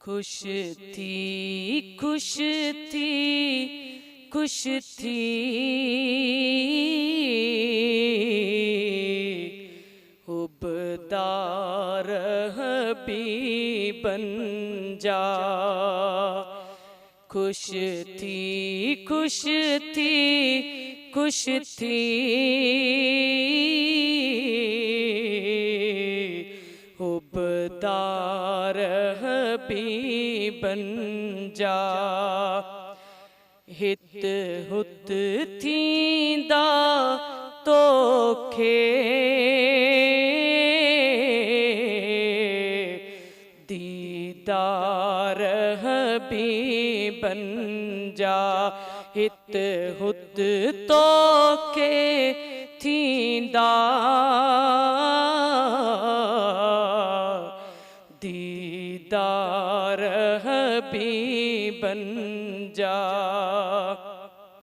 खुश थी खुश थी खुश थी हुब्बदार हबीब बन जा। खुश थी खुश थी खुश थी हुब्बदार हबीब बन जा। हित हुत थींदा तोखे दीदार हबीब बन जा। हित हुत तोखे थींदा दीदार हबीब बन जा।